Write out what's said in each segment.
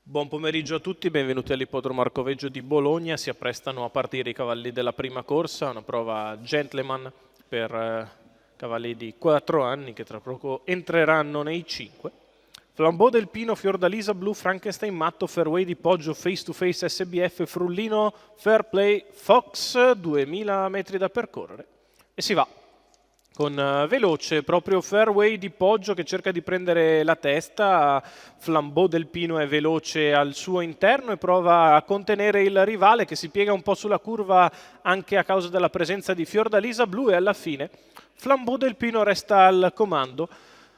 Buon pomeriggio a tutti, benvenuti all'Ippodromo Arcoveggio di Bologna. Si apprestano a partire i cavalli della prima corsa, una prova gentleman per cavalli di 4 anni che tra poco entreranno nei 5. Flambeau del Pino, Fiordalisa Blu, Frankenstein Matto, Fairway di Poggio, Face to Face SBF, Frullino, Fair Play, Fox, 2000 metri da percorrere. E si va con veloce, proprio Fairway di Poggio che cerca di prendere la testa. Flambeau del Pino è veloce al suo interno e prova a contenere il rivale che si piega un po' sulla curva anche a causa della presenza di Fiordalisa Blu, e alla fine Flambeau del Pino resta al comando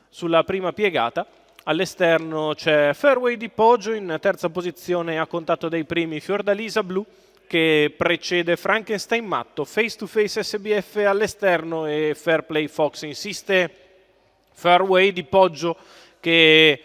sulla prima piegata. All'esterno c'è Fairway di Poggio, in terza posizione a contatto dei primi Fiordalisa Blu, che precede Frankenstein Matto, Face to Face SBF all'esterno e Fair Play Fox. Insiste Fairway di Poggio che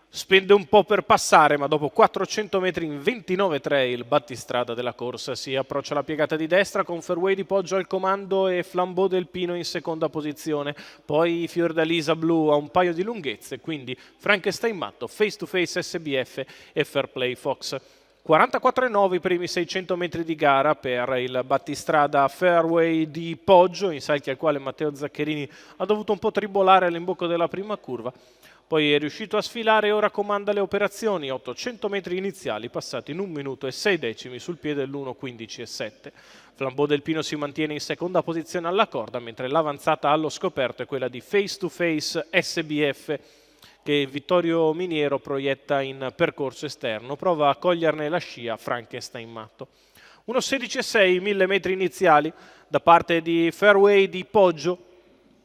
spende un po' per passare, ma dopo 400 metri in 29,3 il battistrada della corsa si approccia alla piegata di destra con Fairway di Poggio al comando e Flambeau del Pino in seconda posizione. Poi Fiordalisa Blu a un paio di lunghezze, quindi Frankenstein Matto, Face to Face SBF e Fair Play Fox. 44,9 i primi 600 metri di gara per il battistrada Fairway di Poggio, in salti al quale Matteo Zaccherini ha dovuto un po' tribolare all'imbocco della prima curva. Poi è riuscito a sfilare e ora comanda le operazioni. 800 metri iniziali passati in 1 minuto e 6 decimi sul piede dell'1.15,7. Flambeau del Pino si mantiene in seconda posizione alla corda, mentre l'avanzata allo scoperto è quella di Face to Face SBF, che Vittorio Miniero proietta in percorso esterno. Prova a coglierne la scia Frankenstein Matto. 1.16,6 1000 metri iniziali da parte di Fairway di Poggio,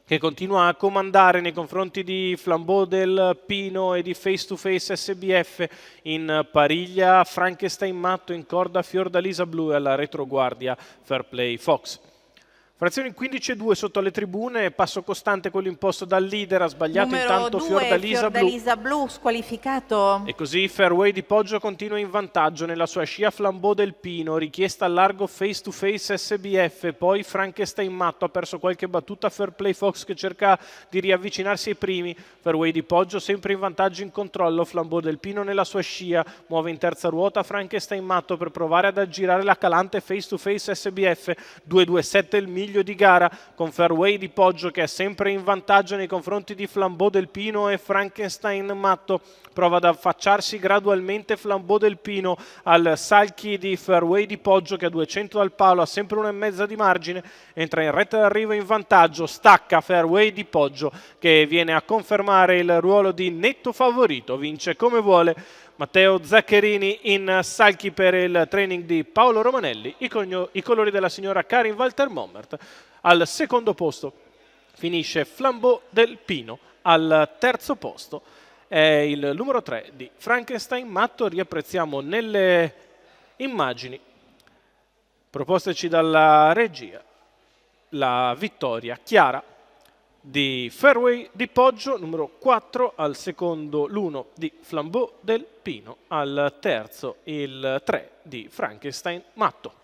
che continua a comandare nei confronti di Flambeau del Pino e di Face to Face SBF. In pariglia Frankenstein Matto, in corda Fiordalisa Blu e alla retroguardia Fair Play Fox. Frazioni 15,2 sotto le tribune, passo costante quello imposto dal leader, ha sbagliato Numero intanto 2, Fiordalisa Blu, squalificato. E così Fairway di Poggio continua in vantaggio nella sua scia. Flambeau del Pino, richiesta al largo Face to Face SBF, poi Frankenstein Matto ha perso qualche battuta, Fair Play Fox che cerca di riavvicinarsi ai primi. Fairway di Poggio sempre in vantaggio in controllo, Flambeau del Pino nella sua scia, muove in terza ruota Frankenstein Matto per provare ad aggirare la calante Face to Face SBF. 2,27 il miglio di gara, con Fairway di Poggio che è sempre in vantaggio nei confronti di Flambeau del Pino e Frankenstein Matto. Prova ad affacciarsi gradualmente Flambeau del Pino al salchi di Fairway di Poggio che a 200 dal palo ha sempre 1,5 di margine, entra in retta d'arrivo in vantaggio, stacca Fairway di Poggio che viene a confermare il ruolo di netto favorito, vince come vuole Matteo Zaccherini in salchi per il training di Paolo Romanelli, i colori della signora Karin Walter Mommert. Al secondo posto finisce Flambeau del Pino, al terzo posto è il numero 3 di Frankenstein Matto. Riapprezziamo nelle immagini proposteci dalla regia la vittoria chiara di Fairway di Poggio, numero 4, al secondo l'1 di Flambeau del Pino, al terzo il 3 di Frankenstein Matto.